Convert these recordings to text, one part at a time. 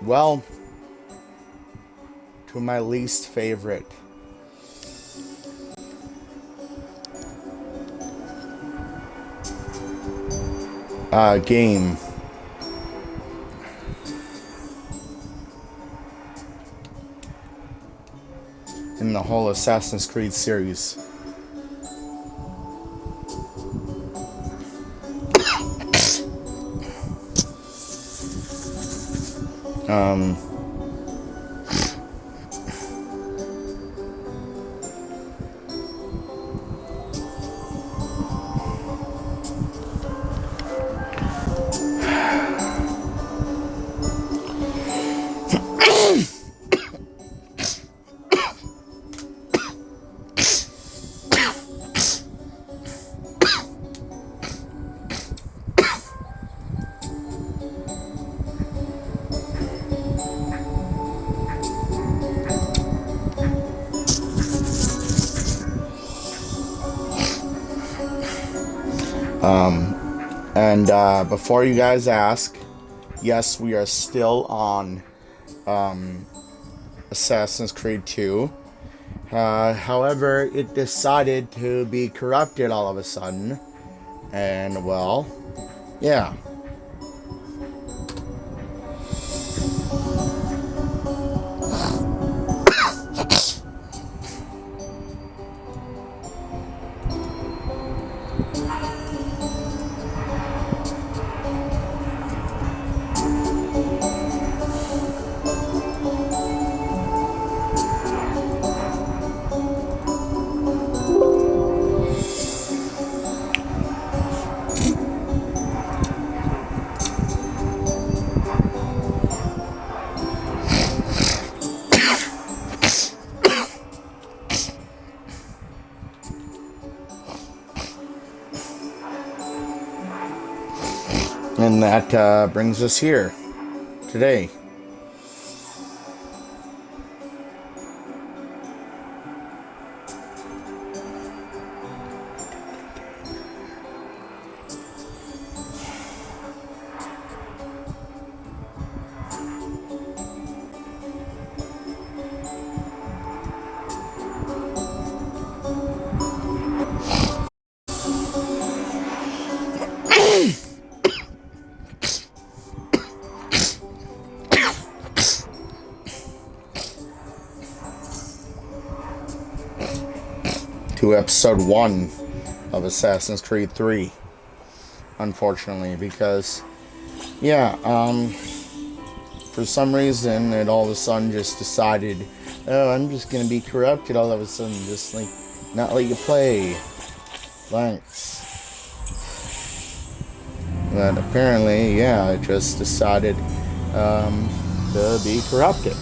Well, to my least favorite. Game. In the whole Assassin's Creed series. Um, And before you guys ask, yes, we are still on Assassin's Creed 2. However, it decided to be corrupted all of a sudden. And, well, yeah. And that brings us here today. To episode 1 of Assassin's Creed 3, unfortunately, because yeah, for some reason it all of a sudden just decided, oh, I'm just gonna be corrupted all of a sudden, just like not let you play. Thanks. But apparently, yeah, it just decided to be corrupted.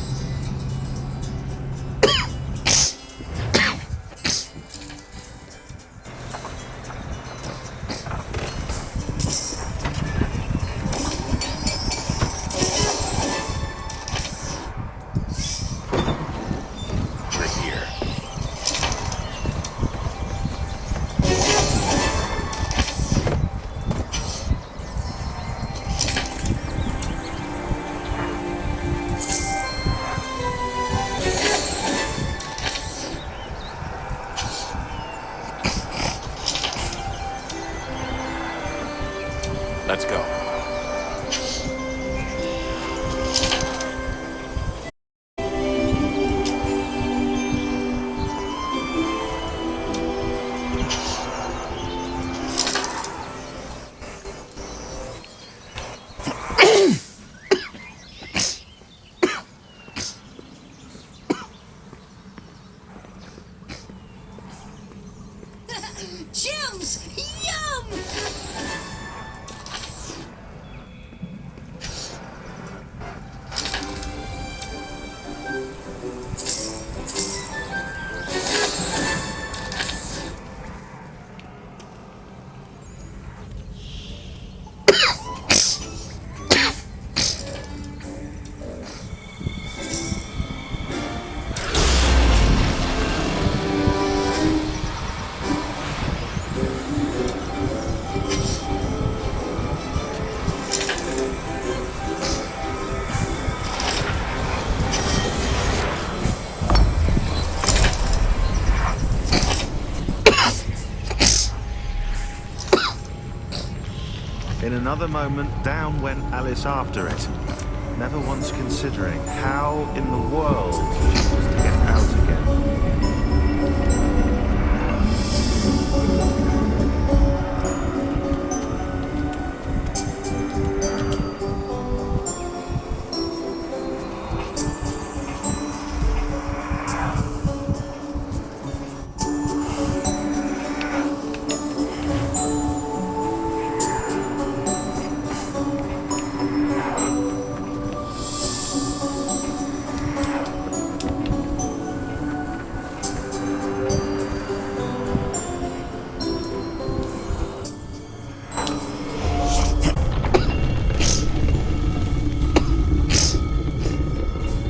another moment, down went Alice after it, never once considering how in the world she was to get out again.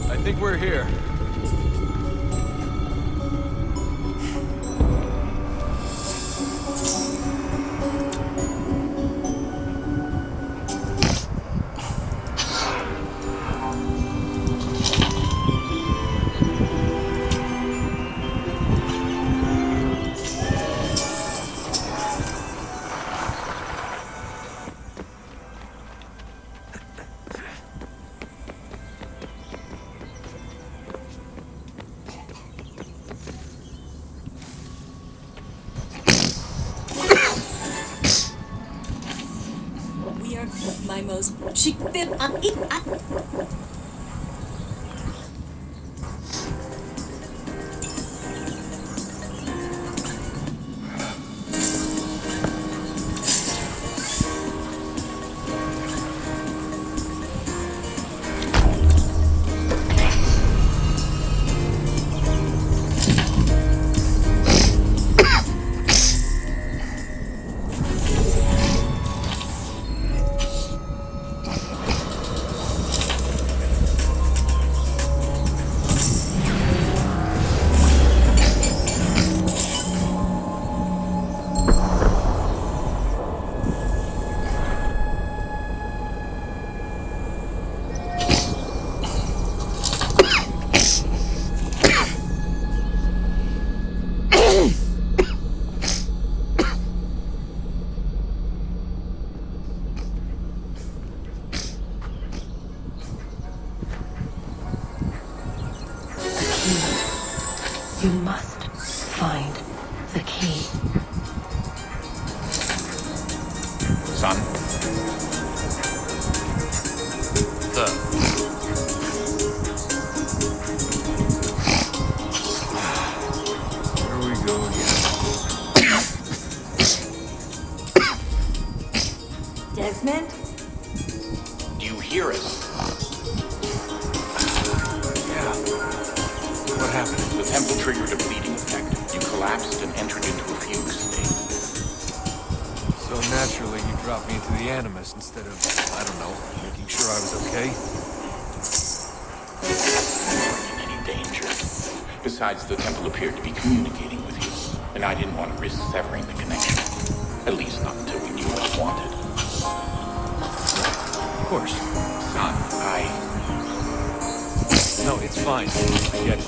I think we're here. We are my most You must find the key. Son? Sir. Here we go again. Desmond? Do you hear us? Yeah. What happened? The temple triggered a bleeding effect. You collapsed and entered into a fugue state. So naturally, you dropped me into the Animus instead of, I don't know, making sure I was okay? You weren't in any danger. Besides, the temple appeared to be communicating with you, and I didn't want to risk severing the connection. At least not until we knew what it wanted. Of course. Son, No, it's fine. I get it.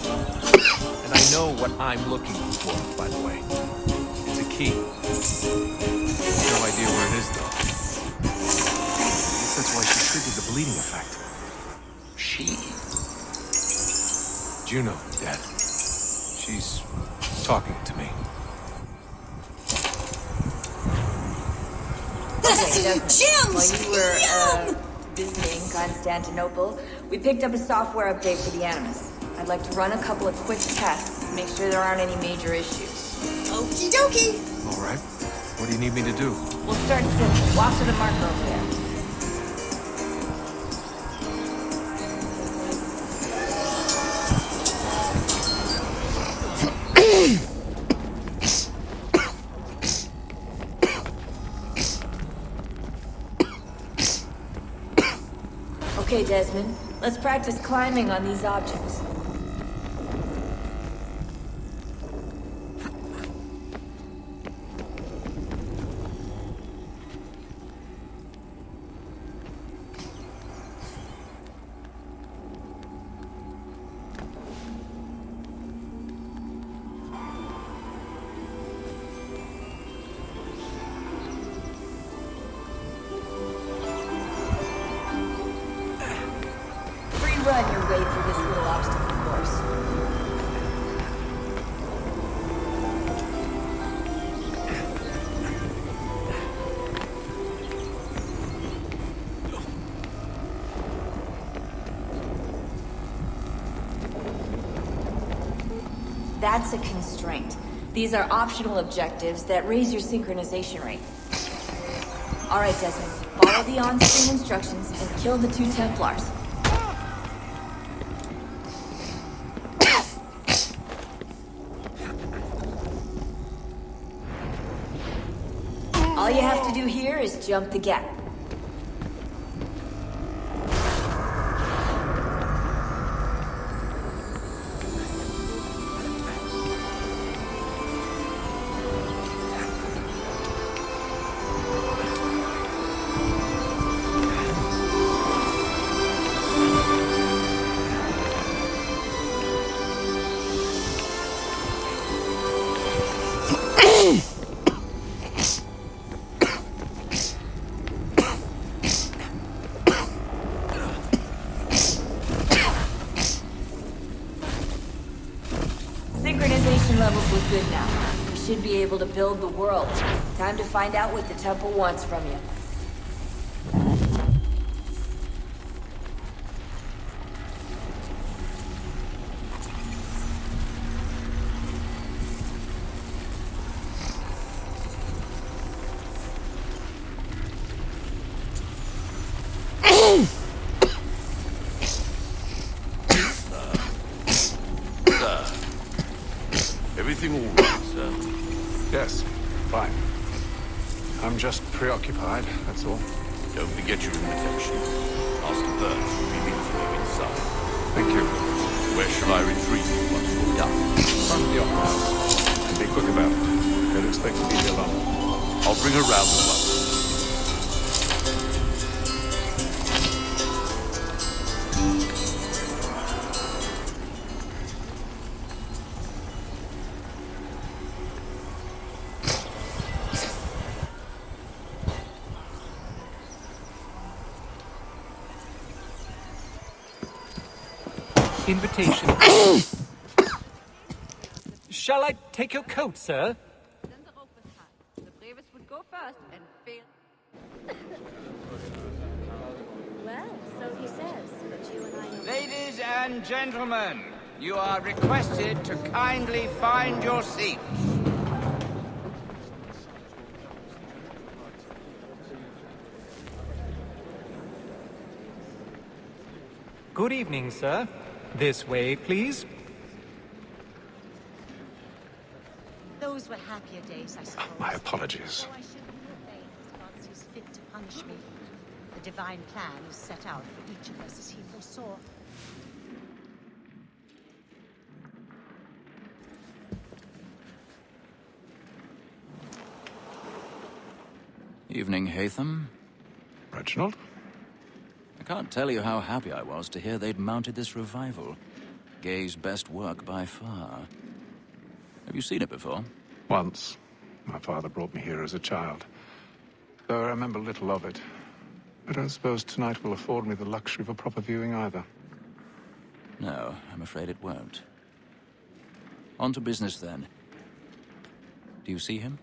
And I know what I'm looking for, by the way. It's a key. No idea where it is, though. I guess that's why she triggered the bleeding effect. She? Juno, Dad. She's talking to me. Jim! While you were visiting Constantinople, we picked up a software update for the Animus. I'd like to run a couple of quick tests, make sure there aren't any major issues. Okie dokie. All right. What do you need me to do? We'll start simple. Walk to the marker over there. Okay, Desmond. Let's practice climbing on these objects. That's a constraint. These are optional objectives that raise your synchronization rate. Alright, Desmond. Follow the on-screen instructions and kill the 2 Templars. All you have to do here is jump the gap. Synchronization levels look good now. We should be able to build the world. Time to find out what the temple wants from you. Everything all right, sir? Yes, fine. I'm just preoccupied, that's all. Don't forget your invitation. Master Burns will be meeting you inside. Thank you. Where shall I retreat once you're done? Front of the opera house. And be quick about it. Don't expect to be here long. I'll bring her round at once. Invitation. Shall I take your coat, sir? The bravest would go first and fail. Well, so he says, but you and I know. Ladies and gentlemen, you are requested to kindly find your seats. Good evening, sir. This way, please. Those were happier days, I suppose. My apologies. So I shouldn't obey as God sees fit to punish me. The divine plan is set out for each of us as he foresaw. Evening, Hatham. Reginald? I can't tell you how happy I was to hear they'd mounted this revival. Gay's best work by far. Have you seen it before? Once. My father brought me here as a child. Though I remember little of it. I don't suppose tonight will afford me the luxury of a proper viewing either. No, I'm afraid it won't. On to business, then. Do you see him?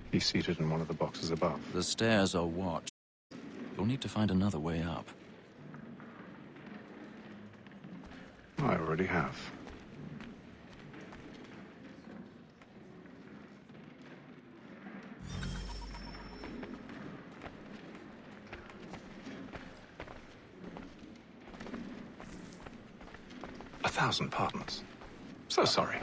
He's seated in one of the boxes above. The stairs are watched. You'll need to find another way up. I already have. A thousand pardons. So sorry.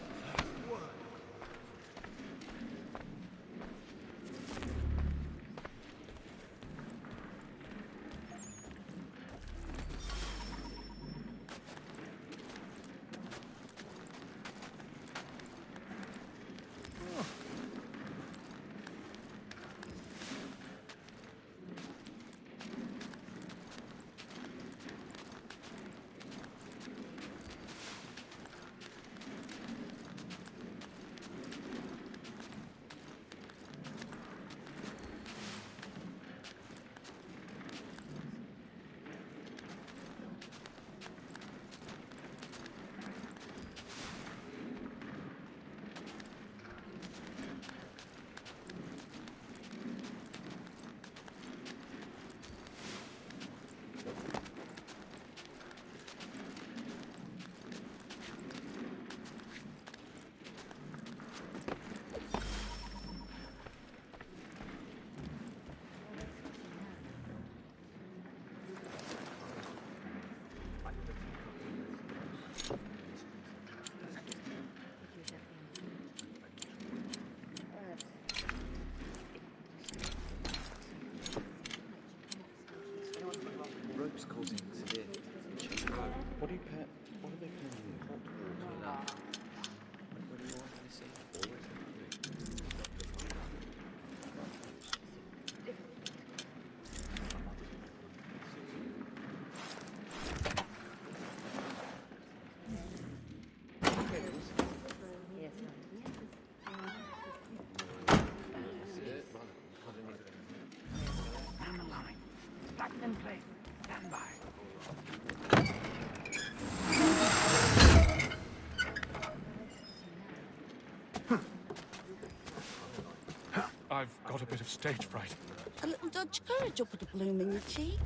I've got a bit of stage fright. A little Dutch courage will put a bloom in your cheek.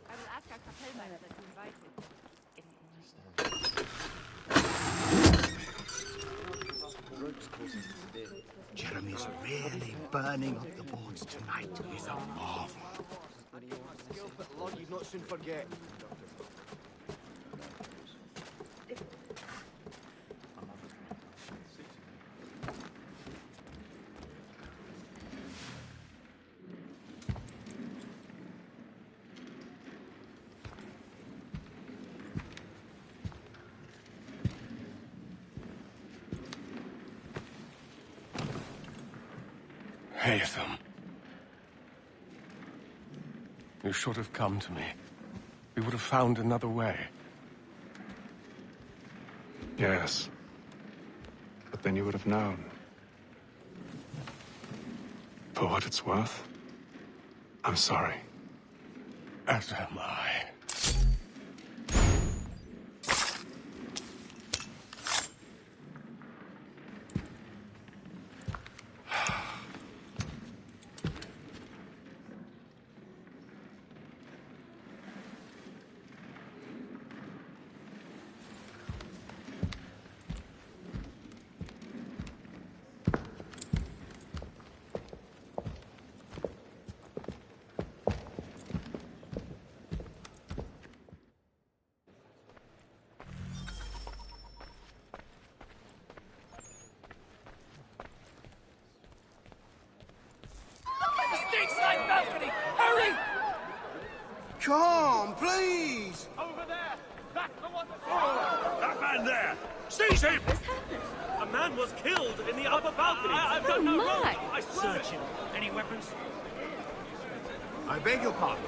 I will ask our kapellmeister to invite him. Jeremy's really burning up the boards tonight. He's a marvel. You'd not soon forget. Haytham. You should have come to me. We would have found another way. Yes. But then you would have known. For what it's worth, I'm sorry. As am I. Stateside balcony! Hurry! Come, please! Over there! That's the one that's... That man there! Seize him! A man was killed in the upper balcony. I've got no rope. I swear. Search him. Any weapons? I beg your pardon.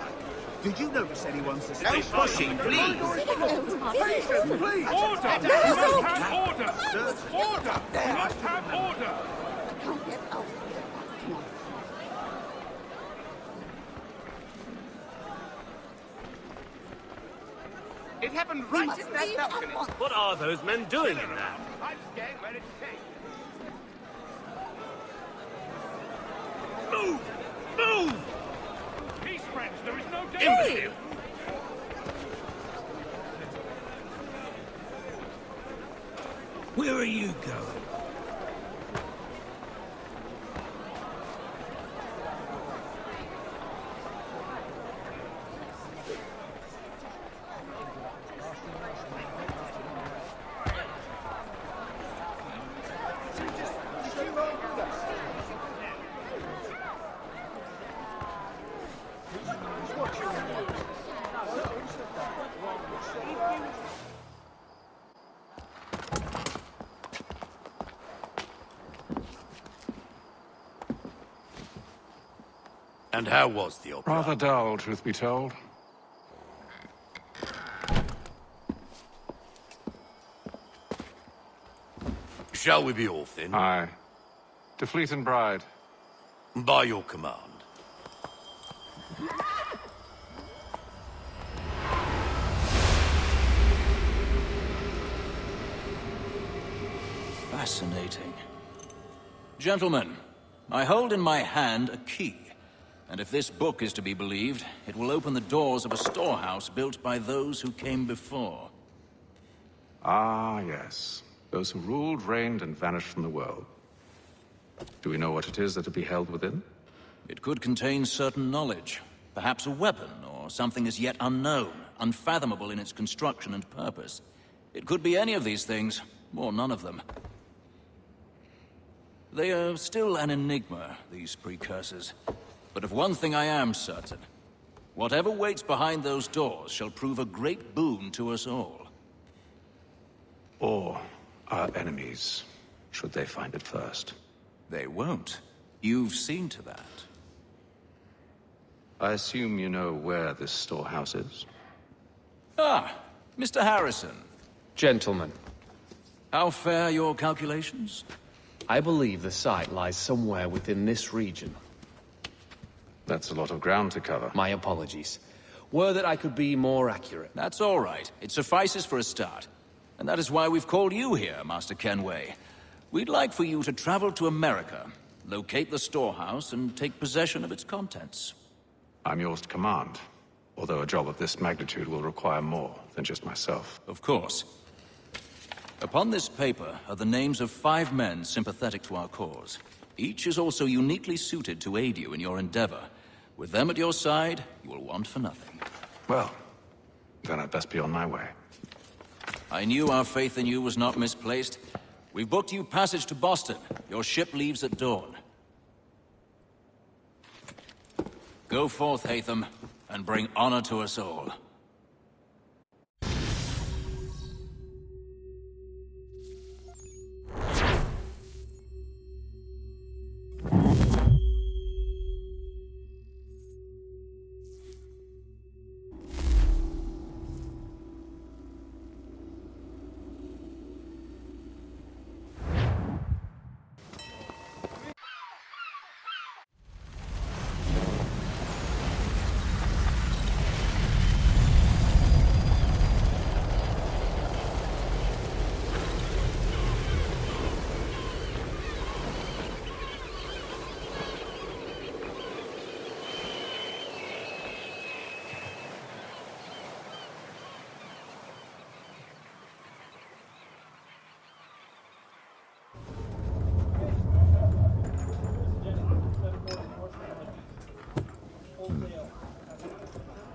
Did you notice anyone suspicious? No pushing, please! Please! Order! We must have order! Order! We must have order! Can't get out. Come on. It happened right in that balcony. What are those men doing in there? I'm scared where it takes. Move! Move! Peace, friends. There is no danger. Imbecile! Where are you going? And how was the opera? Rather dull, truth be told. Shall we be off then? Aye. To Fleet and Bride. By your command. Fascinating. Gentlemen, I hold in my hand a key. And if this book is to be believed, it will open the doors of a storehouse built by those who came before. Ah, yes. Those who ruled, reigned, and vanished from the world. Do we know what it is that will be held within? It could contain certain knowledge. Perhaps a weapon, or something as yet unknown, unfathomable in its construction and purpose. It could be any of these things, or none of them. They are still an enigma, these precursors. But of one thing I am certain. Whatever waits behind those doors shall prove a great boon to us all. Or our enemies, should they find it first. They won't. You've seen to that. I assume you know where this storehouse is? Ah, Mr. Harrison. Gentlemen. How fare your calculations? I believe the site lies somewhere within this region. That's a lot of ground to cover. My apologies. Were that I could be more accurate. That's all right. It suffices for a start. And that is why we've called you here, Master Kenway. We'd like for you to travel to America, locate the storehouse, and take possession of its contents. I'm yours to command, although a job of this magnitude will require more than just myself. Of course. Upon this paper are the names of 5 men sympathetic to our cause. Each is also uniquely suited to aid you in your endeavor. With them at your side, you will want for nothing. Well, then I'd best be on my way. I knew our faith in you was not misplaced. We've booked you passage to Boston. Your ship leaves at dawn. Go forth, Hatham, and bring honor to us all.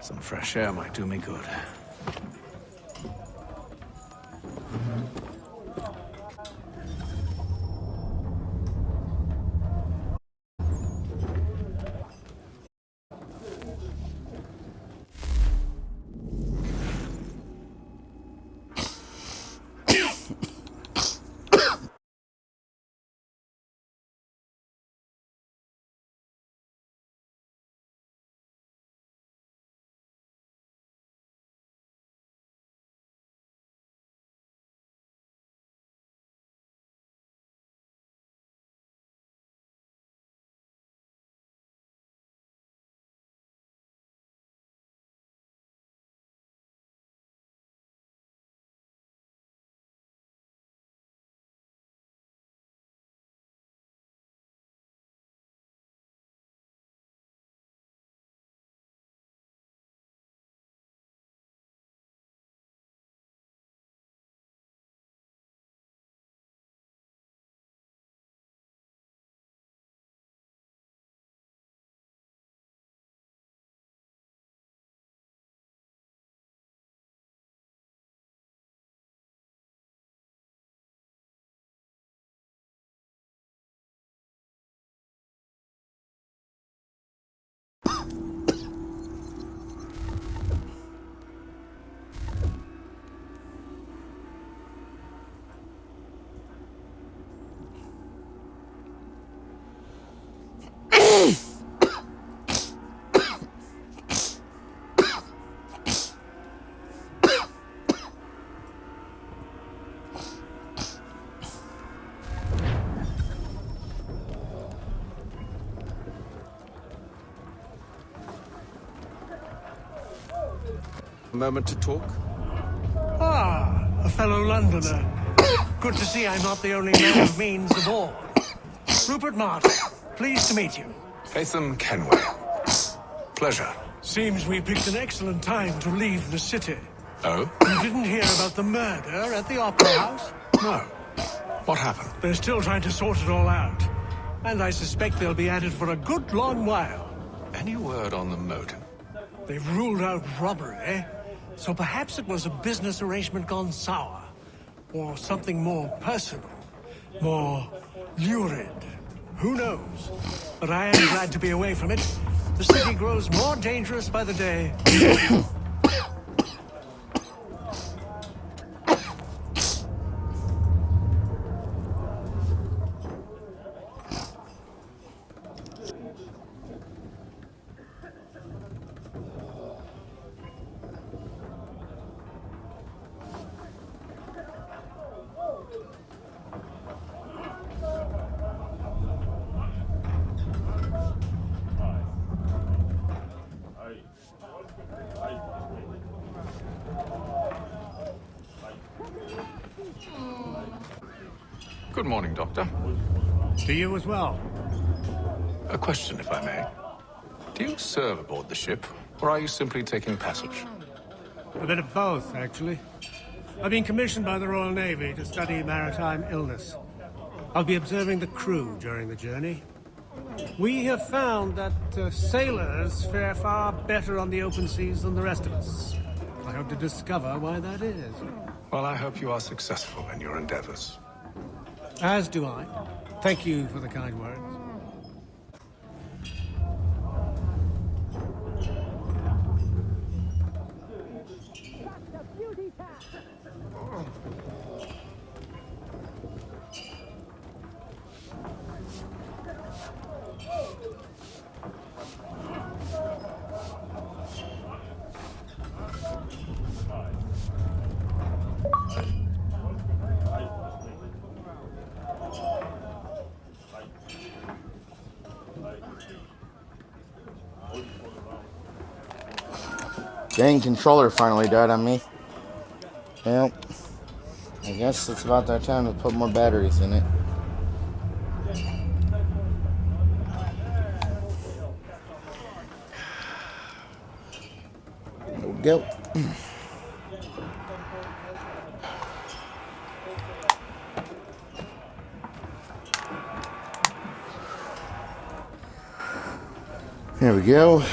Some fresh air might do me good. A moment to talk? Ah, a fellow Londoner. Good to see I'm not the only man of means aboard. Rupert Martin, pleased to meet you. Hatham Kenway. Pleasure. Seems we picked an excellent time to leave the city. Oh? You didn't hear about the murder at the Opera House? No. What happened? They're still trying to sort it all out. And I suspect they'll be at it for a good long while. Any word on the motive? They've ruled out robbery, so perhaps it was a business arrangement gone sour. Or something more personal, more lurid. Who knows? But I am glad to be away from it. The city grows more dangerous by the day. Good morning, Doctor. To you as well. A question, if I may. Do you serve aboard the ship, or are you simply taking passage? A bit of both, actually. I've been commissioned by the Royal Navy to study maritime illness. I'll be observing the crew during the journey. We have found that sailors fare far better on the open seas than the rest of us. I hope to discover why that is. Well, I hope you are successful in your endeavors. As do I. Thank you for the kind words. Dang, controller finally died on me. Well, I guess it's about that time to put more batteries in it. There we go. There we go.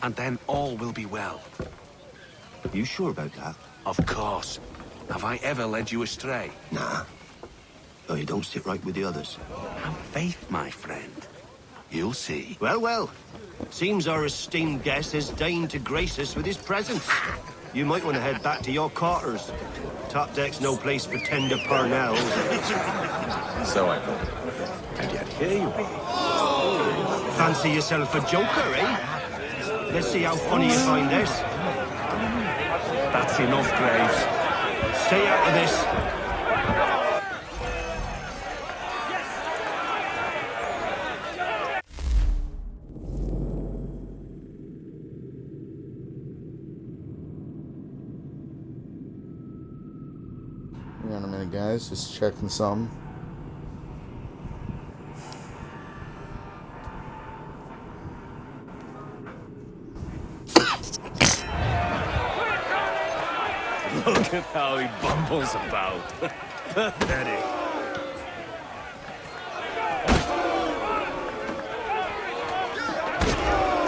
And then all will be well. You sure about that? Of course. Have I ever led you astray? Nah. Oh, you don't sit right with the others. Have faith, my friend. You'll see. Well, well. Seems our esteemed guest has deigned to grace us with his presence. You might want to head back to your quarters. Top deck's no place for tender parnells. So I thought. And yet here you are. Fancy yourself a joker, eh? Let's see how funny you find this. That's enough, Graves. Stay out of this. Hang on a minute, guys. Just checking some. Look at how he bumbles about. Pathetic.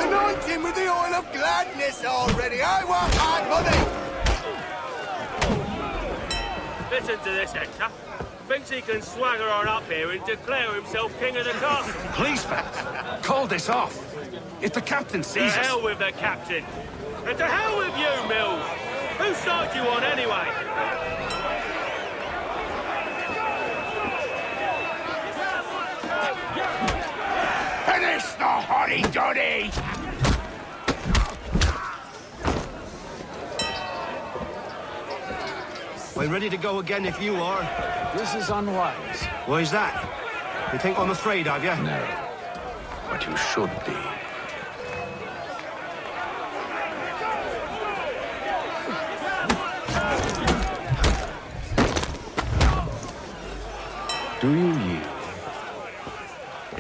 Anoint him with the oil of gladness already. I want hard money. Listen to this, Hector. Thinks he can swagger on up here and declare himself king of the castle. Please, Vance, call this off. If the captain sees To us... hell with the captain. And to hell with you, Mills. Whose side you on, anyway? Finish the hotty-dotty! I'm ready to go again if you are. This is unwise. Why is that? You think I'm afraid of you? No. But you should be. Do you yield?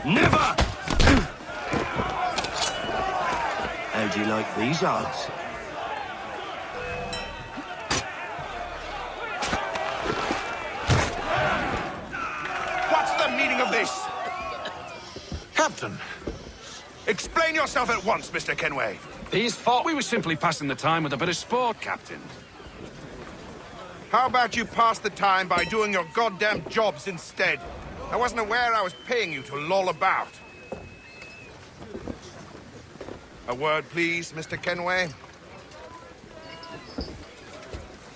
Never! How'd you like these odds? What's the meaning of this? Captain, Explain yourself at once, Mr. Kenway. these thought we were simply passing the time with a bit of sport, Captain. How about you pass the time by doing your goddamn jobs instead? I wasn't aware I was paying you to loll about. A word, please, Mr. Kenway.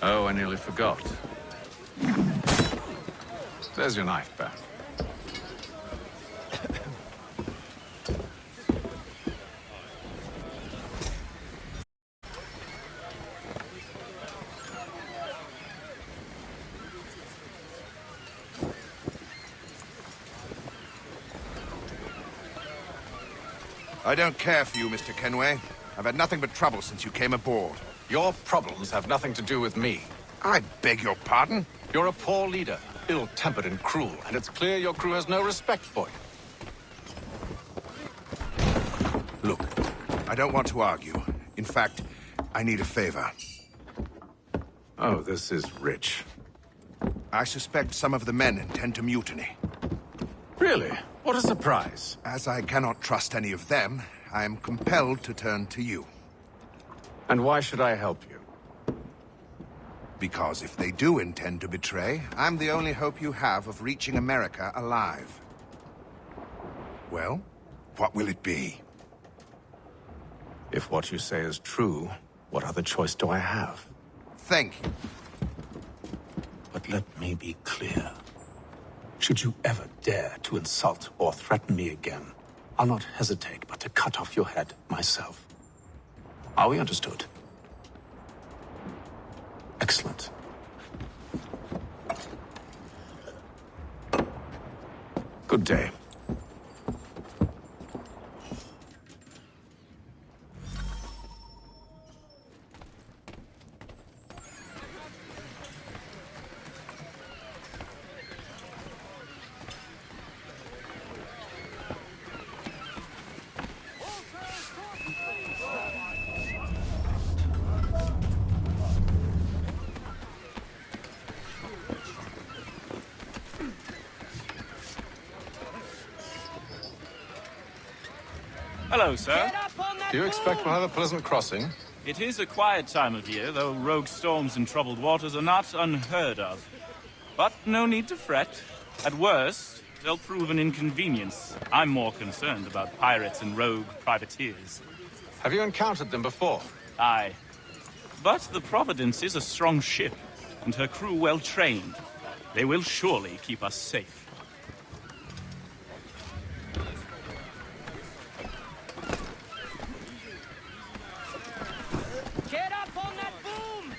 Oh, I nearly forgot. There's your knife back. I don't care for you, Mr. Kenway. I've had nothing but trouble since you came aboard. Your problems have nothing to do with me. I beg your pardon? You're a poor leader, ill-tempered and cruel, and it's clear your crew has no respect for you. Look, I don't want to argue. In fact, I need a favor. Oh, this is rich. I suspect some of the men intend to mutiny. Really? What a surprise. As I cannot trust any of them, I am compelled to turn to you. And why should I help you? Because if they do intend to betray, I'm the only hope you have of reaching America alive. Well, what will it be? If what you say is true, what other choice do I have? Thank you. But let me be clear. Should you ever dare to insult or threaten me again, I'll not hesitate but to cut off your head myself. Are we understood? Excellent. Good day. Hello, sir. Do you expect we'll have a pleasant crossing? It is a quiet time of year, though rogue storms and troubled waters are not unheard of. But no need to fret. At worst, they'll prove an inconvenience. I'm more concerned about pirates and rogue privateers. Have you encountered them before? Aye. But the Providence is a strong ship, and her crew well trained. They will surely keep us safe. Get up on that boom!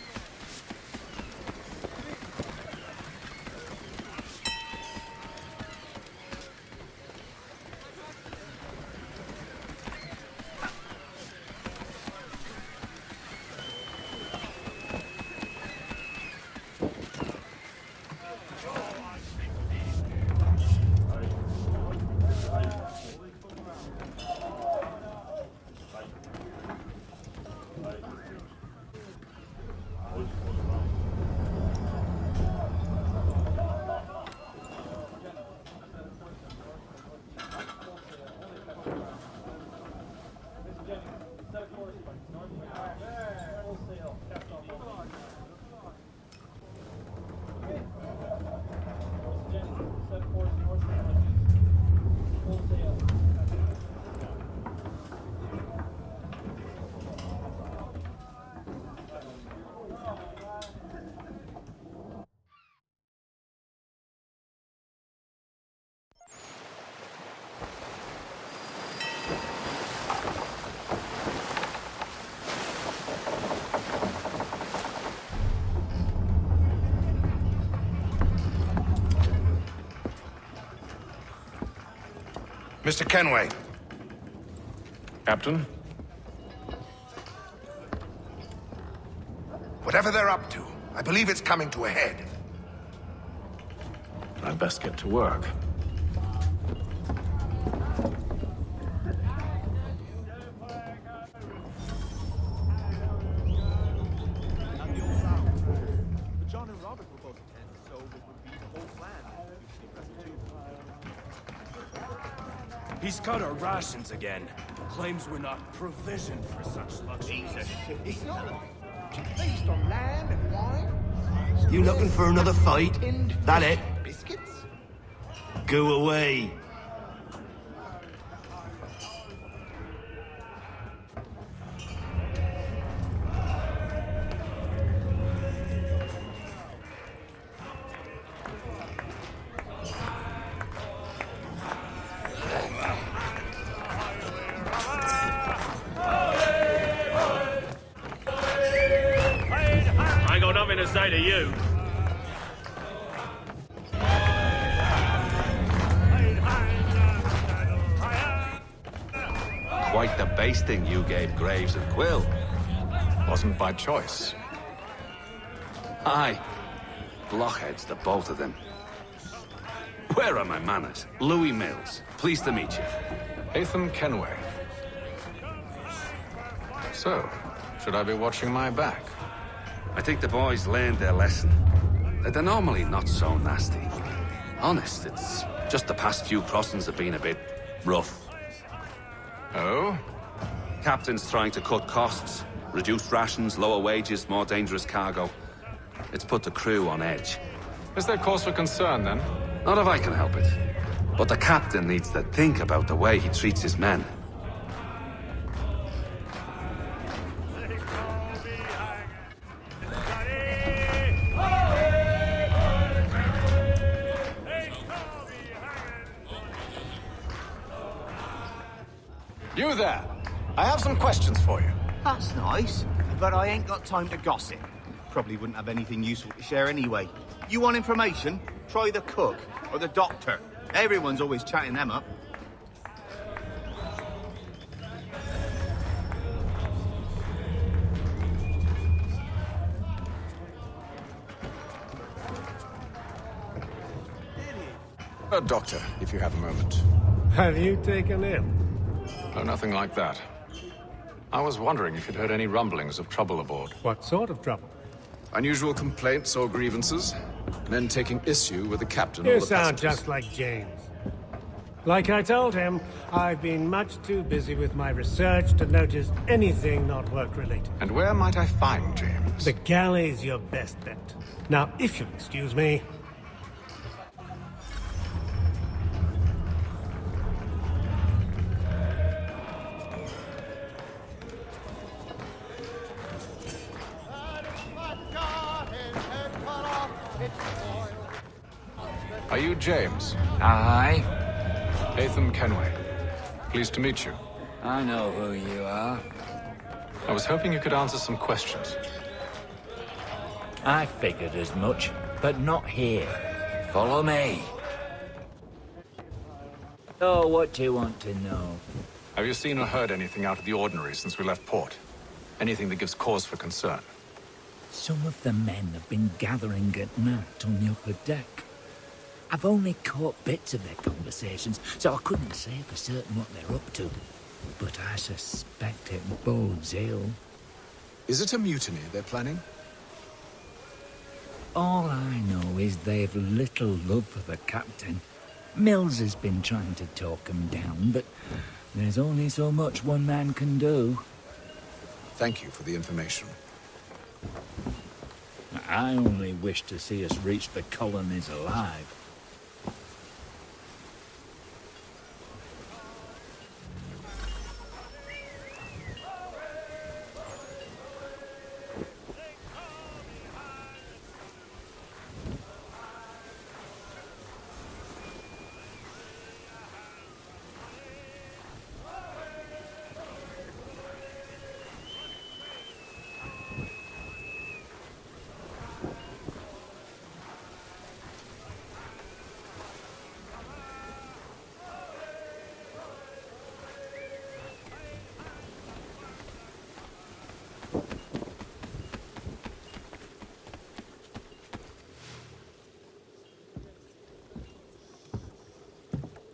Mr. Kenway. Captain? Whatever they're up to, I believe it's coming to a head. I'd best get to work. John and Robert were both attend, so it would be the whole clan usually present too. He's cut our rations again. Claims we're not provisioned for such luxuries. It's not based on lamb and wine. You looking for another fight? That it? Biscuits? Go away. I ain't got nothing to say to you. quite the basting you gave Graves and Quill. Wasn't by choice. Aye. Blockheads, the both of them. Where are my manners? Louis Mills. Pleased to meet you. Hatham Kenway. So, should I be watching my back? I think the boys learned their lesson. They're normally not so nasty. Honest, it's just the past few crossings have been a bit rough. Oh? Captain's trying to cut costs. Reduced rations, lower wages, more dangerous cargo. It's put the crew on edge. Is there cause for concern, then? Not if I can help it. But the captain needs to think about the way he treats his men. You there! I have some questions for you. That's nice, but I ain't got time to gossip. Probably wouldn't have anything useful to share anyway. You want information? Try the cook or the doctor. Everyone's always chatting them up. Doctor, if you have a moment. Have you taken ill? Oh, nothing like that. I was wondering if you'd heard any rumblings of trouble aboard. What sort of trouble? Unusual complaints or grievances? Men taking issue with the captain You or the sound passengers? just like James. Like I told him, I've been much too busy with my research to notice anything not work-related. And where might I find James? The galley's your best bet. Now, if you'll excuse me... Are you James? Aye. Hatham Kenway. Pleased to meet you. I know who you are. I was hoping you could answer some questions. I figured as much, but not here. Follow me. So, what do you want to know? Have you seen or heard anything out of the ordinary since we left port? Anything that gives cause for concern? Some of the men have been gathering at night on the upper deck. I've only caught bits of their conversations, so I couldn't say for certain what they're up to. But I suspect it bodes ill. Is it a mutiny they're planning? All I know is they've little love for the captain. Mills has been trying to talk him down, but there's only so much one man can do. Thank you for the information. I only wish to see us reach the colonies alive.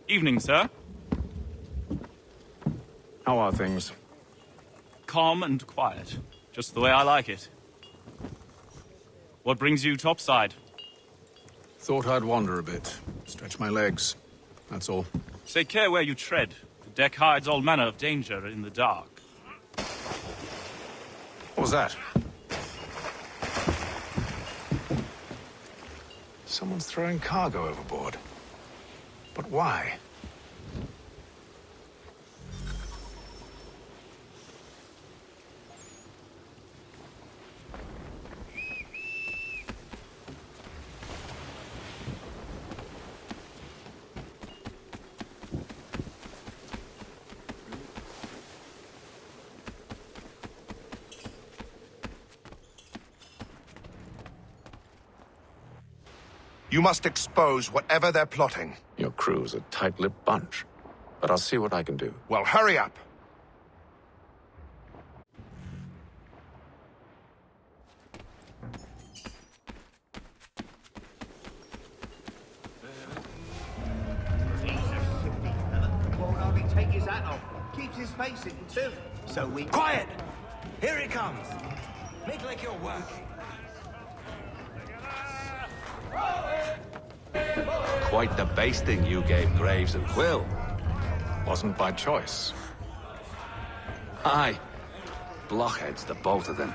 Evening, sir. How are things? Calm and quiet. Just the way I like it. What brings you topside? Thought I'd wander a bit. Stretch my legs. That's all. Take care where you tread. The deck hides all manner of danger in the dark. What was that? Someone's throwing cargo overboard. But why? You must expose whatever they're plotting. Your crew's a tight-lipped bunch. But I'll see what I can do. Well, hurry up. hat off. Keeps his face hidden too. So we... Quiet! Here he comes. Make like you're working. Quite the basting you gave Graves and Quill. Wasn't by choice. Aye. Blockheads, the both of them.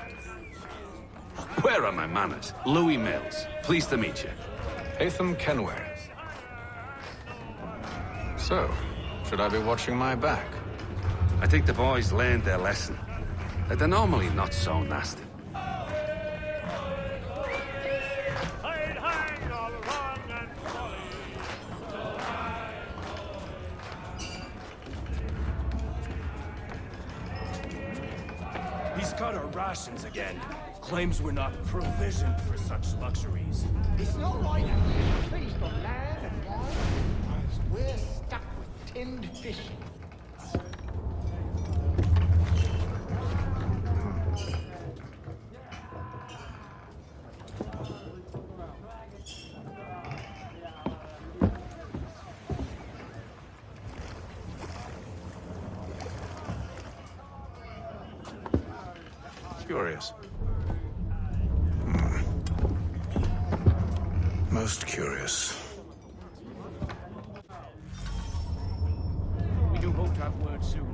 Where are my manners? Louis Mills. Pleased to meet you. Hatham Kenway. So, should I be watching my back? I think the boys learned their lesson. That they're normally not so nasty. He's cut our rations again. Claims we're not provisioned for such luxuries. It's not like that. Feast on land and wine, whilst we're stuck with tinned fish. Curious. Most curious. We do hope to have word soon.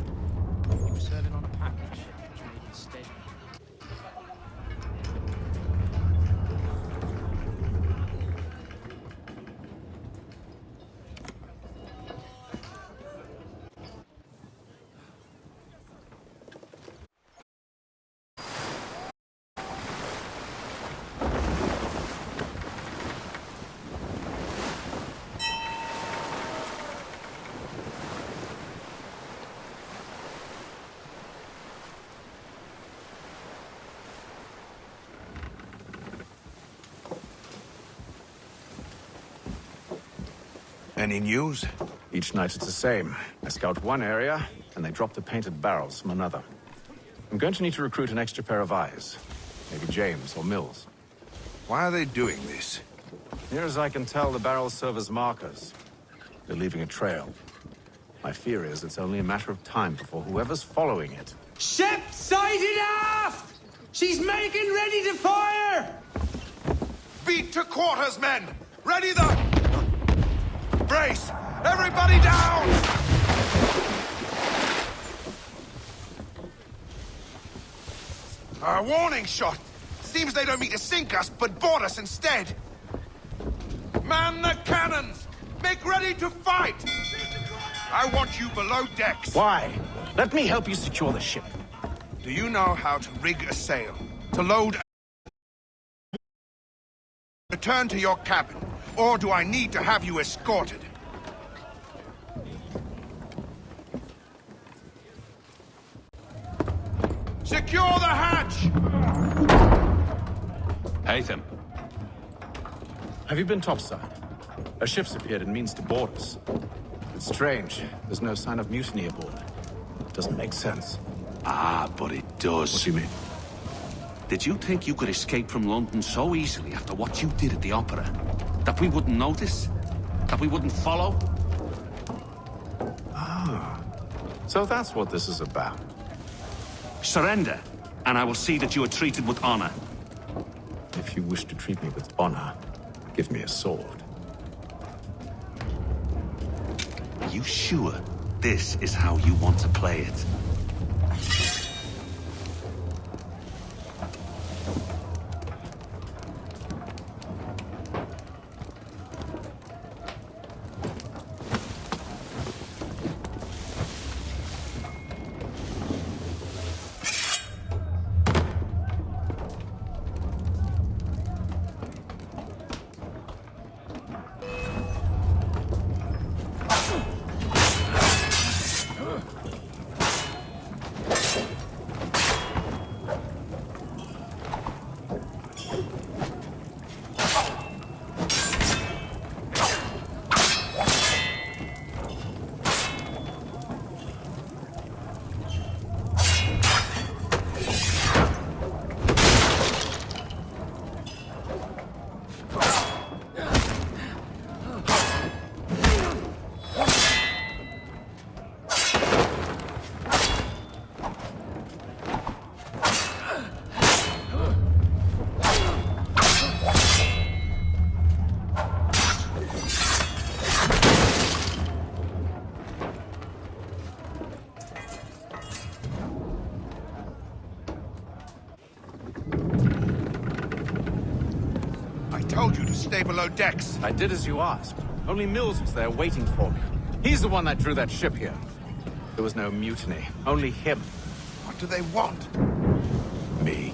He was serving on a package, which made his stay. Any news? Each night it's the same. I scout one area, and they drop the painted barrels from another. I'm going to need to recruit an extra pair of eyes. Maybe James or Mills. Why are they doing this? Near as I can tell, the barrels serve as markers. They're leaving a trail. My fear is it's only a matter of time before whoever's following it... Ship sighted aft! She's making ready to fire! Beat to quarters, men! Ready the... Brace! Everybody down! A warning shot! Seems they don't mean to sink us, but board us instead. Man the cannons! Make ready to fight! I want you below decks. Why? Let me help you secure the ship. Do you know how to rig a sail? To load... Return to your cabin, or do I need to have you escorted? Secure the hatch! Hatham. Have you been topside? A ship's appeared and means to board us. It's strange. There's no sign of mutiny aboard. Doesn't make sense. Ah, but it does. What do you mean? Did you think you could escape from London so easily after what you did at the opera? That we wouldn't notice? That we wouldn't follow? Ah. So that's what this is about. Surrender, and I will see that you are treated with honor. If you wish to treat me with honor, give me a sword. Are you sure this is how you want to play it? told you to stay below decks. I did as you asked. Only Mills was there waiting for me. He's the one that drew that ship here. There was no mutiny, only him. What do they want? Me.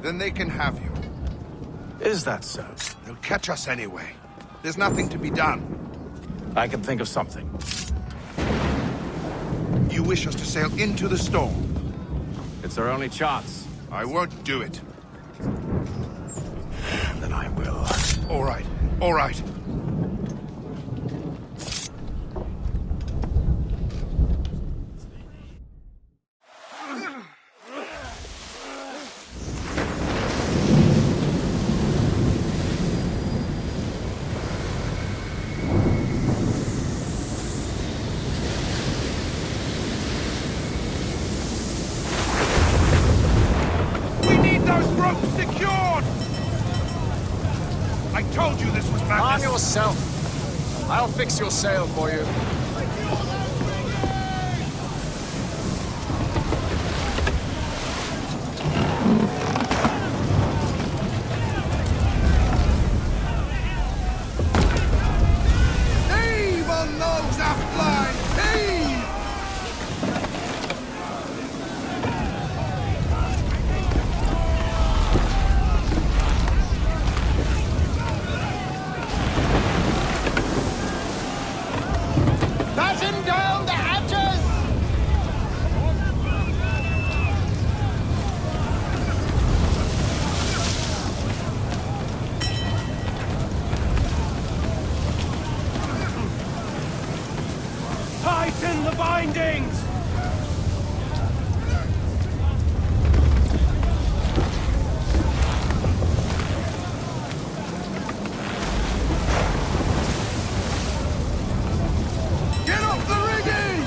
Then they can have you. Is that so? They'll catch us anyway. There's nothing to be done. I can think of something. You wish us to sail into the storm? It's our only chance. I won't do it. Then I will. All right, all right. Arm yourself. I'll fix your sail for you. Heave on those aft line! Heave! Batten down the hatches! Tighten the bindings! Get off the rigging!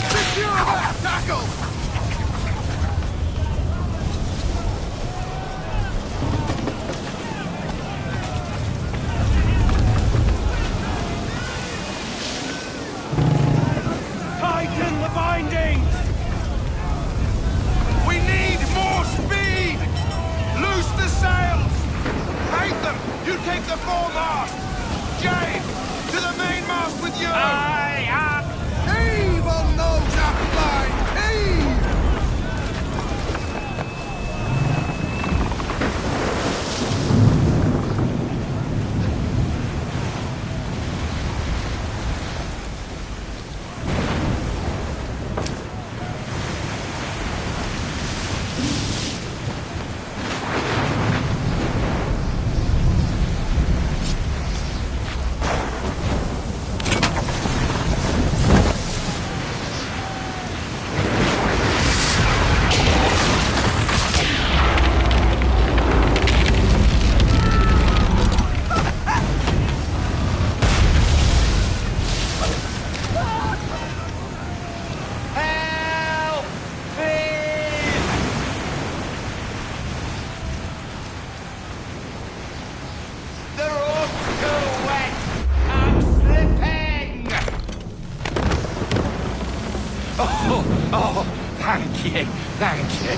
Secure that tackle! Tighten the bindings! We need more speed! Loose the sails! Paint them! You take the foremast! Jane, to the mainmast with you! Aye, aye! Heave on those aft line! Heave! Help! Please! The rope's too wet! I'm slipping! Oh, thank you, thank you.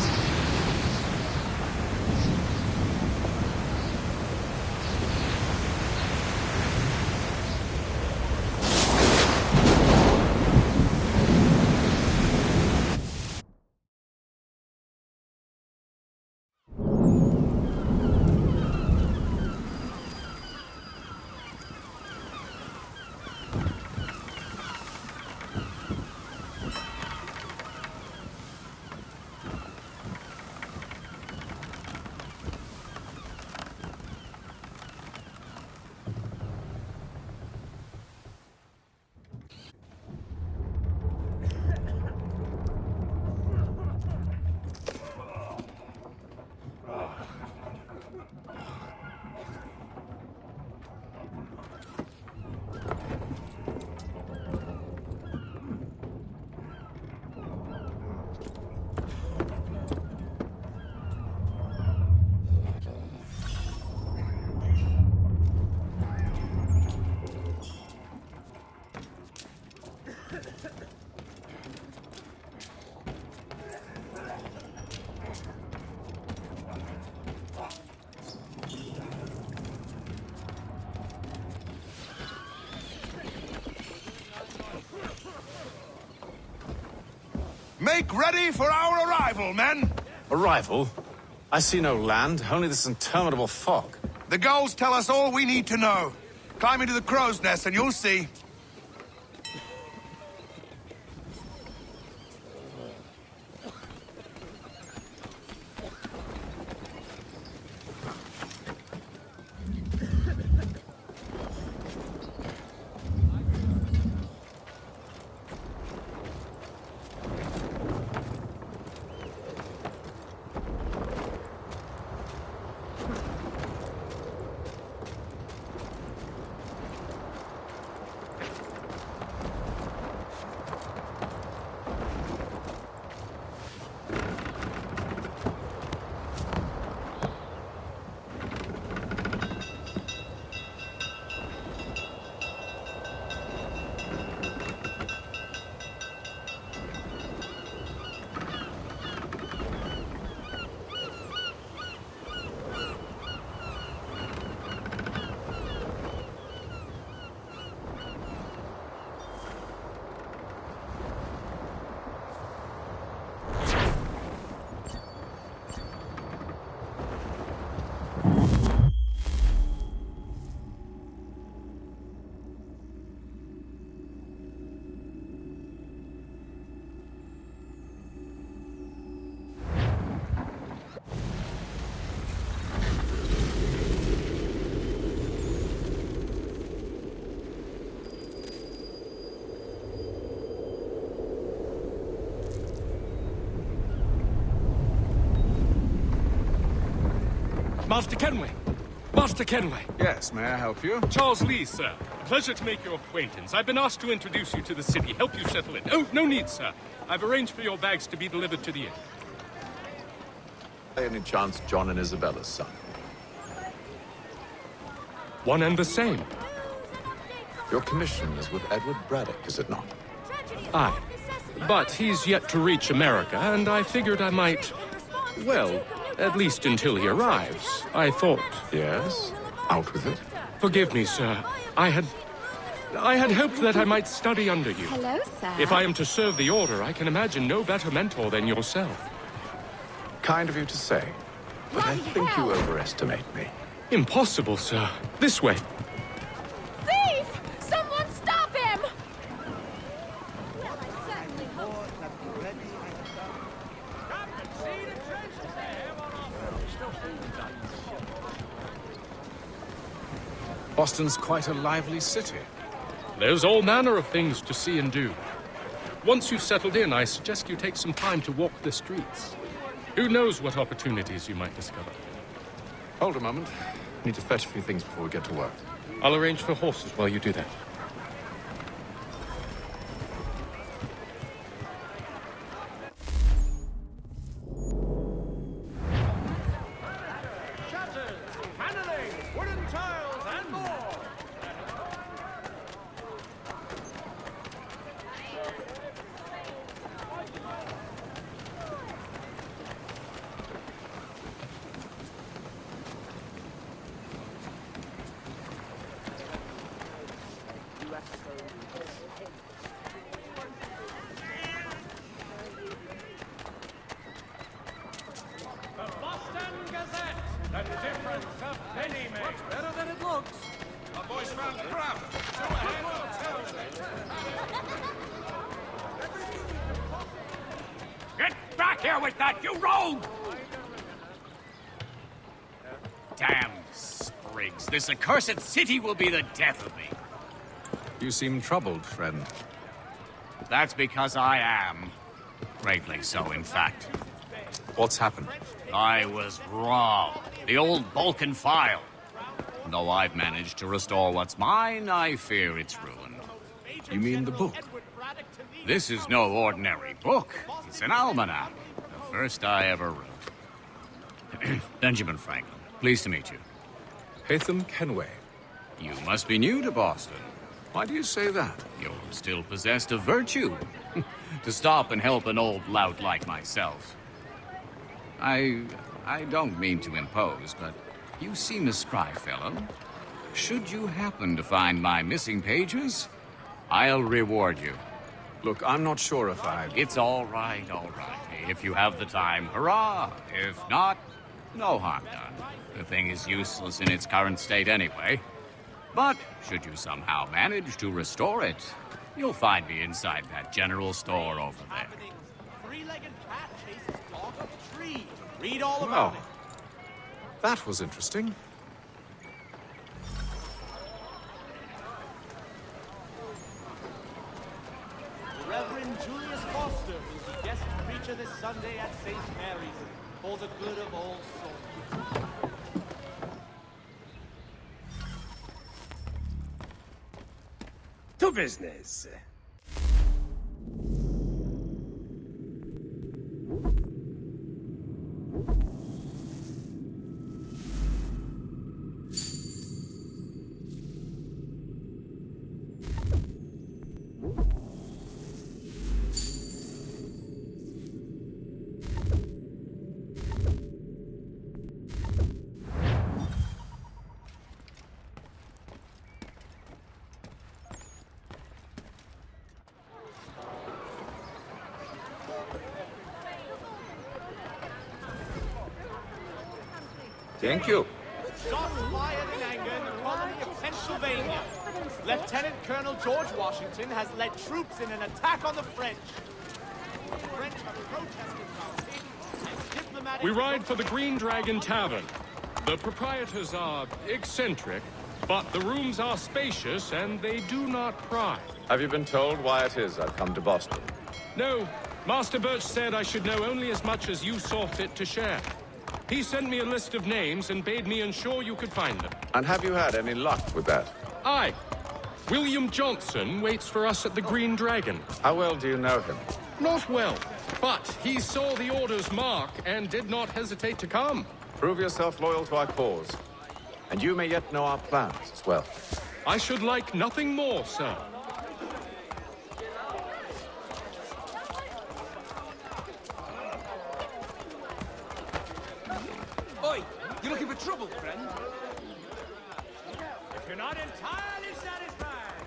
Make ready for our arrival, men! Arrival? I see no land, only this interminable fog. The gulls tell us all we need to know. Climb into the crow's nest and you'll see. Master Kenway! Master Kenway! Yes, may I help you? Charles Lee, sir. A pleasure to make your acquaintance. I've been asked to introduce you to the city, help you settle in. Oh, no need, sir. I've arranged for your bags to be delivered to the inn. By any chance John and Isabella's son? One and the same. Your commission is with Edward Braddock, is it not? Aye. But he's yet to reach America, and I figured I might... Well, at least until he arrives. I thought... Yes? Out with it. Forgive me, sir. I had hoped that I might study under you. Hello, sir. If I am to serve the Order, I can imagine no better mentor than yourself. Kind of you to say, but I think you overestimate me. Impossible, sir. This way. Thief! Someone stop him! Boston's quite a lively city. There's all manner of things to see and do. Once you've settled in, I suggest you take some time to walk the streets. Who knows what opportunities you might discover. Hold a moment. Need to fetch a few things before we get to work. I'll arrange for horses while you do that. Shutters, paneling, wooden tiles, and more. The Boston Gazette. The difference of penny makes. Much better than it looks. Our boys found the crowd. Get back here with that, you rogue! Damn sprigs. This accursed city will be the death of me. You seem troubled, friend. That's because I am. Greatly so, in fact. What's happened? I was robbed. The old Balkan file. Though I've managed to restore what's mine, I fear it's ruined. You mean the book? This is no ordinary book. It's an almanac. The first I ever wrote. Benjamin Franklin, pleased to meet you. Hatham Kenway. You must be new to Boston. Why do you say that? You're still possessed of virtue. To stop and help an old lout like myself. I don't mean to impose, but you seem a spry fellow. Should you happen to find my missing pages, I'll reward you. Look, I'm not sure if It's all right, all right. If you have the time, hurrah! If not, no harm done. The thing is useless in its current state anyway. But should you somehow manage to restore it, you'll find me inside that general store over there. Three-legged cat chases dog up a tree. Read all Well, about it. that was interesting. Reverend Julius Foster will be guest preacher this Sunday at St. Mary's for the good of all souls. To business. Thank you. Shots fired in anger in the colony of Pennsylvania. Lieutenant Colonel George Washington has led troops in an attack on the French. The French have protested mounting and diplomatic... We ride for the Green Dragon Tavern. The proprietors are eccentric, but the rooms are spacious and they do not pry. Have you been told why it is I've come to Boston? No, Master Birch said I should know only as much as you saw fit to share. He sent me a list of names and bade me ensure you could find them. And have you had any luck with that? Aye. William Johnson waits for us at the Green Dragon. How well do you know him? Not well, but he saw the order's mark and did not hesitate to come. Prove yourself loyal to our cause. And you may yet know our plans as well. I should like nothing more, sir. Oi, you looking for trouble, friend? If you're not entirely satisfied...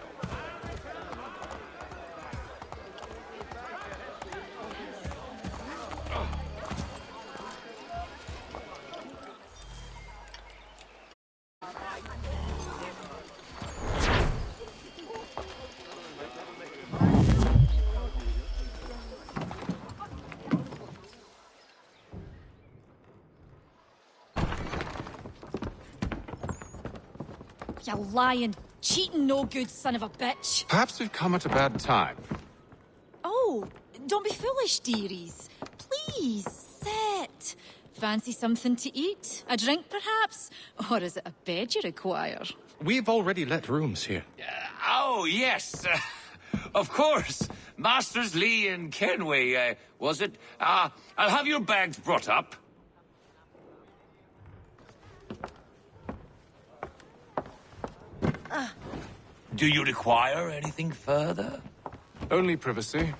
You lying, cheating, no good son of a bitch. Perhaps we've come at a bad time. Oh, don't be foolish, dearies. Please, sit. Fancy something to eat? A drink, perhaps? Or is it a bed you require? We've already let rooms here. Oh, yes. Of course. Masters Lee and Kenway, was it? I'll have your bags brought up. Do you require anything further? Only privacy.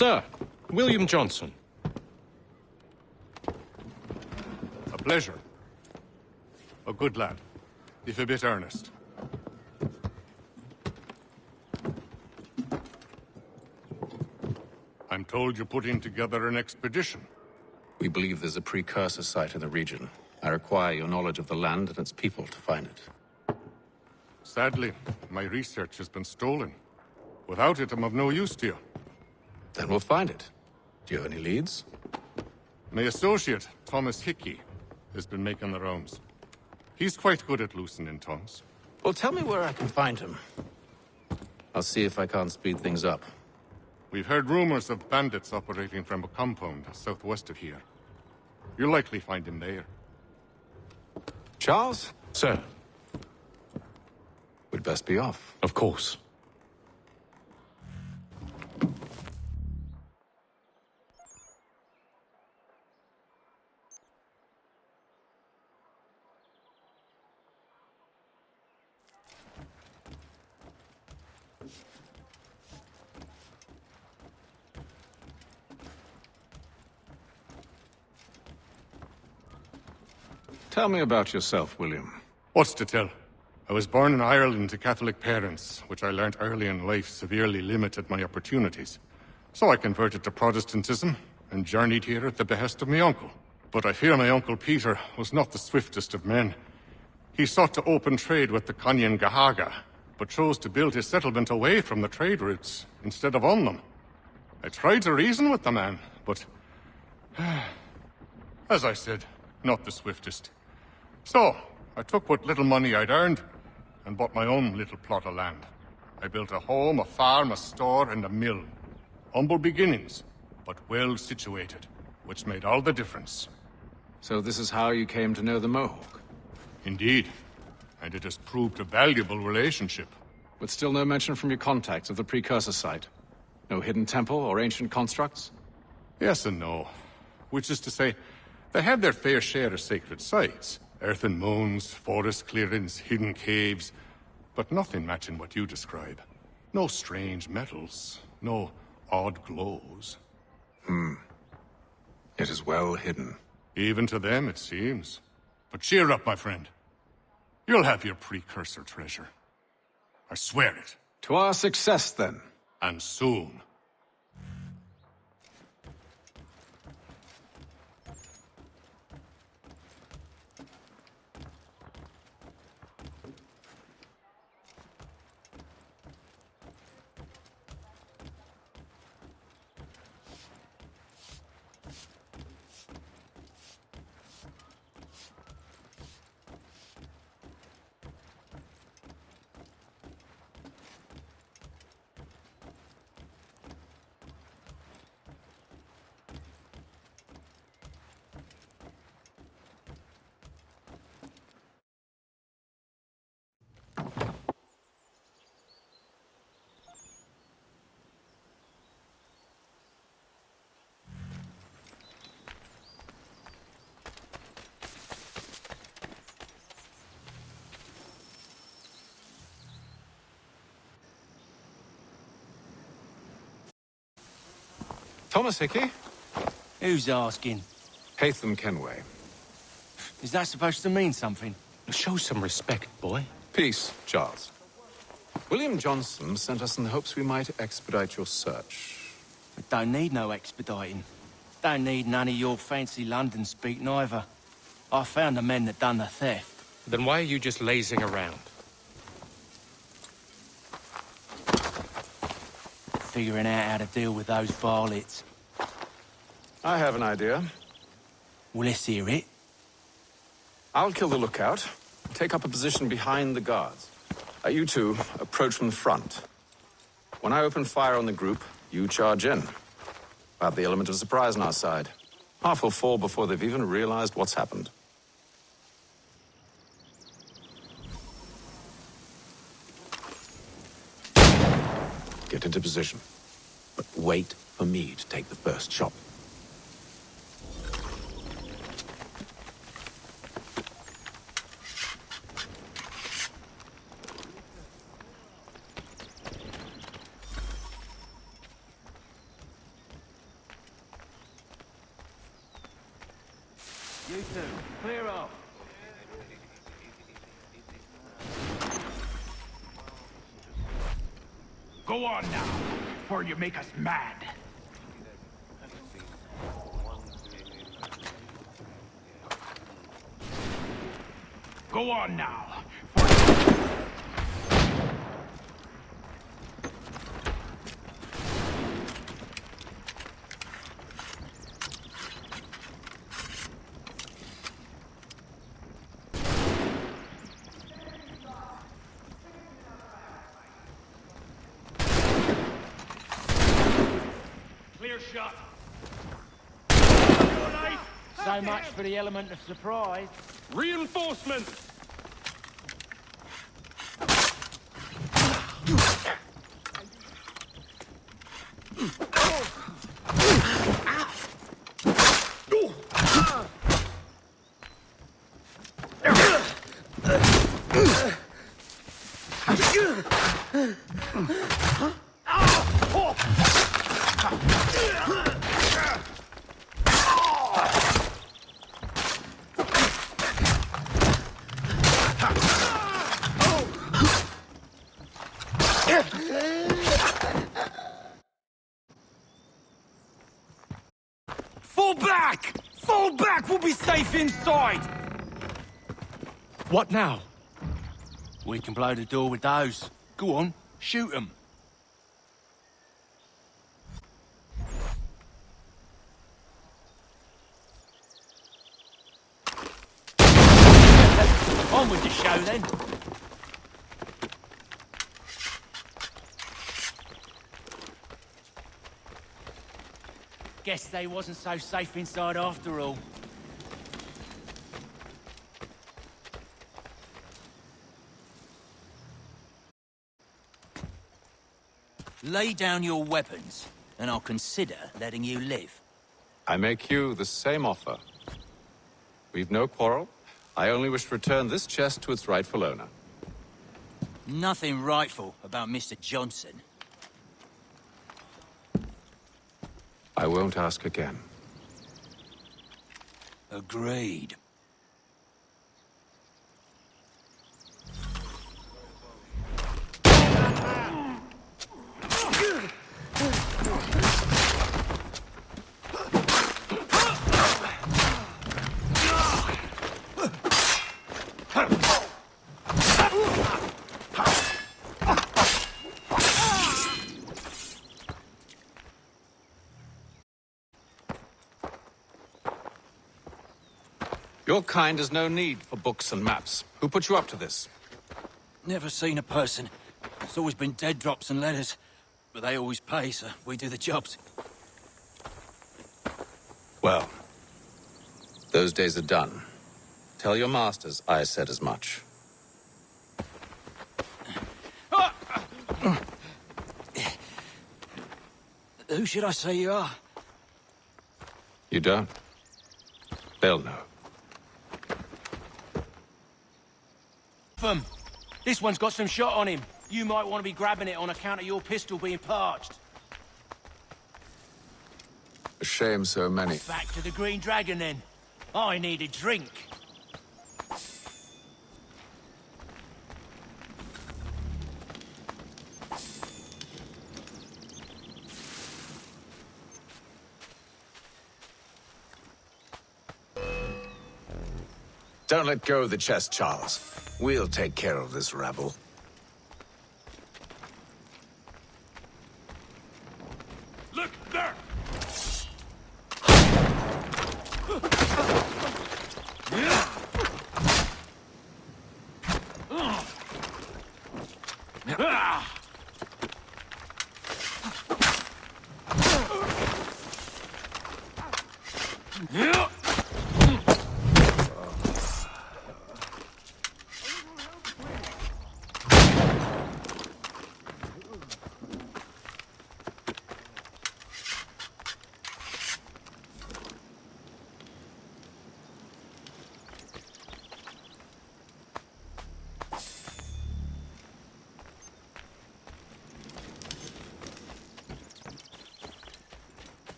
Sir, William Johnson. A pleasure. A good lad, if a bit earnest. I'm told you're putting together an expedition. We believe there's a precursor site in the region. I require your knowledge of the land and its people to find it. Sadly, my research has been stolen. Without it, I'm of no use to you. Then we'll find it. Do you have any leads? My associate, Thomas Hickey, has been making the rounds. He's quite good at loosening tongues. Well, tell me where I can find him. I'll see if I can't speed things up. We've heard rumors of bandits operating from a compound southwest of here. You'll likely find him there. Charles? Sir. We'd best be off. Of course. Tell me about yourself, William. What's to tell? I was born in Ireland to Catholic parents, which I learnt early in life severely limited my opportunities. So I converted to Protestantism and journeyed here at the behest of my uncle. But I fear my uncle Peter was not the swiftest of men. He sought to open trade with the Conyan Gahaga, but chose to build his settlement away from the trade routes instead of on them. I tried to reason with the man, but... as I said, not the swiftest. So, I took what little money I'd earned and bought my own little plot of land. I built a home, a farm, a store, and a mill. Humble beginnings, but well situated, which made all the difference. So this is how you came to know the Mohawk? Indeed. And it has proved a valuable relationship. But still no mention from your contacts of the precursor site? No hidden temple or ancient constructs? Yes and no. Which is to say, they have their fair share of sacred sites. Earthen mounds, forest clearings, hidden caves. But nothing matching what you describe. No strange metals. No odd glows. It is well hidden. Even to them, it seems. But cheer up, my friend. You'll have your precursor treasure. I swear it. To our success, then. And soon. Thomas Hickey? Who's asking? Haytham Kenway. Is that supposed to mean something? Show some respect, boy. Peace, Charles. William Johnson sent us in the hopes we might expedite your search. We don't need no expediting. Don't need none of your fancy London speak neither. I found the men that done the theft. Then why are you just lazing around? Figuring out how to deal with those varlets. I have an idea. Well, let's hear it. I'll kill the lookout, take up a position behind the guards. You two approach from the front. When I open fire on the group, you charge in. We'll have the element of surprise on our side. Half will fall before they've even realized what's happened. Get into position. But wait for me to take the first shot. You two, clear off. Go on now, before you make us mad. Go on now. Clear shot. So much for the element of surprise. Reinforcements! You'll be safe inside! What now? We can blow the door with those. Go on, shoot them. On with the show, then. Guess they wasn't so safe inside after all. Lay down your weapons, and I'll consider letting you live. I make you the same offer. We've no quarrel. I only wish to return this chest to its rightful owner. Nothing rightful about Mr. Johnson. I won't ask again. Agreed. Your kind has no need for books and maps. Who put you up to this? Never seen a person. It's always been dead drops and letters. But they always pay, so we do the jobs. Well, those days are done. Tell your masters I said as much. Who should I say you are? You don't? They'll know. This one's got some shot on him. You might want to be grabbing it on account of your pistol being parched. A shame so many. Back to the Green Dragon, then. I need a drink. Don't let go of the chest, Charles. We'll take care of this rabble. Look there!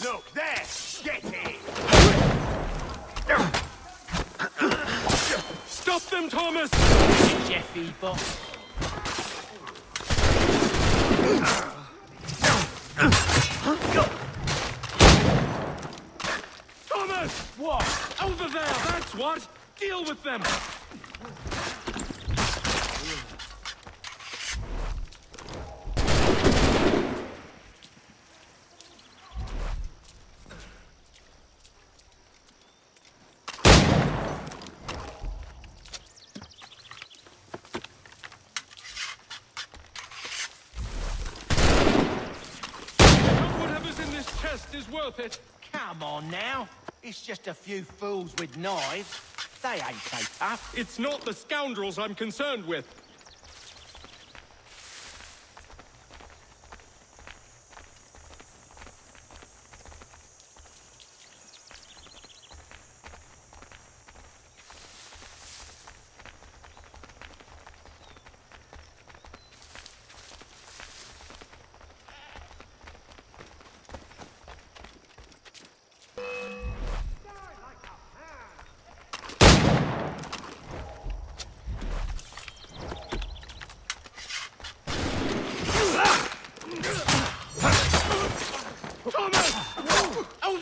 Look, there! Get in! Stop them, Thomas! Jeffy, boss. Thomas! What? Over there, that's what! Deal with them! Is worth it. Come on now. It's just a few fools with knives. They ain't so tough. It's not the scoundrels I'm concerned with.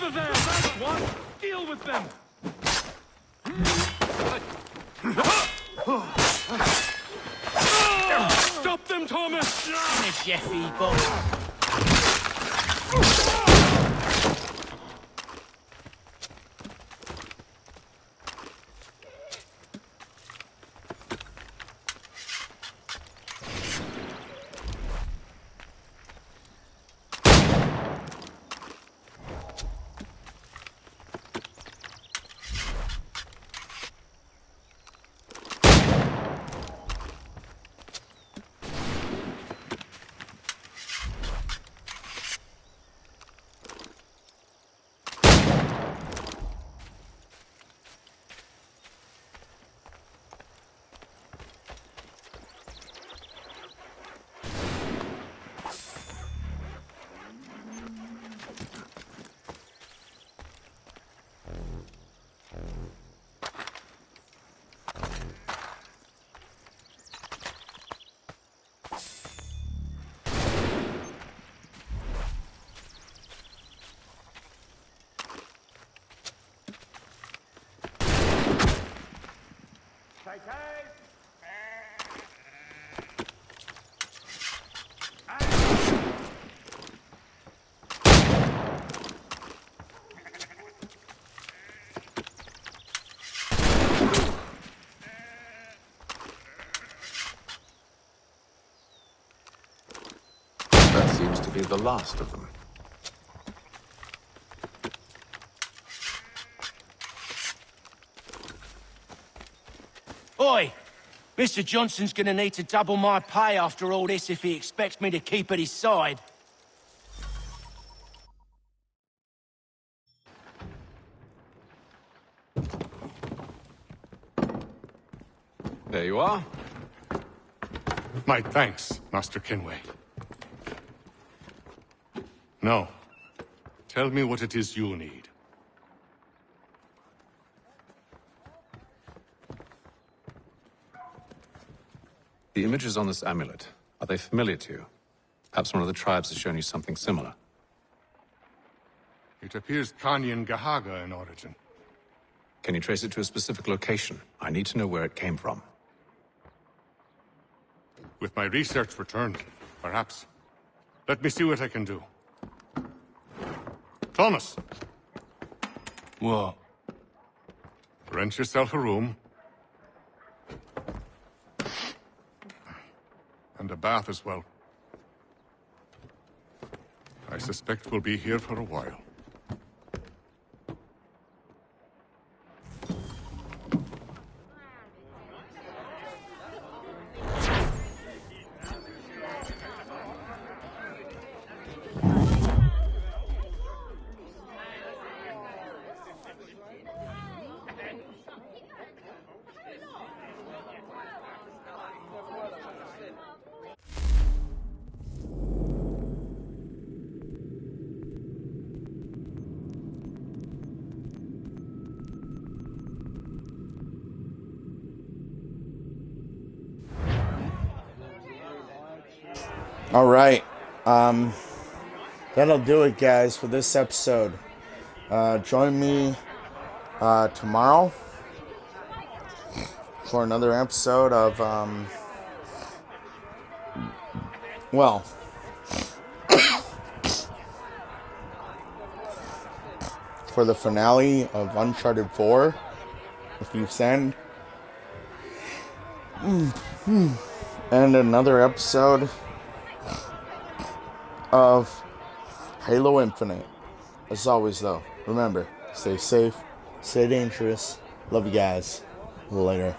Over there! That's one! Deal with them! Stop them, Thomas! Jeffy, boy. That seems to be the last of them. Oi! Mr. Johnson's gonna need to double my pay after all this if he expects me to keep at his side. There you are. My thanks, Master Kenway. Now, tell me what it is you need. The images on this amulet, are they familiar to you? Perhaps one of the tribes has shown you something similar. It appears Kanyan Gahaga in origin. Can you trace it to a specific location? I need to know where it came from. With my research returned, perhaps. Let me see what I can do. Thomas! What? Rent yourself a room. And a bath as well. I suspect we'll be here for a while. All right, that'll do it, guys, for this episode. Join me tomorrow for another episode of for the finale of Uncharted 4, if you send, and another episode of Halo Infinite. As always, though, remember, stay safe, stay dangerous. Love you guys. Later.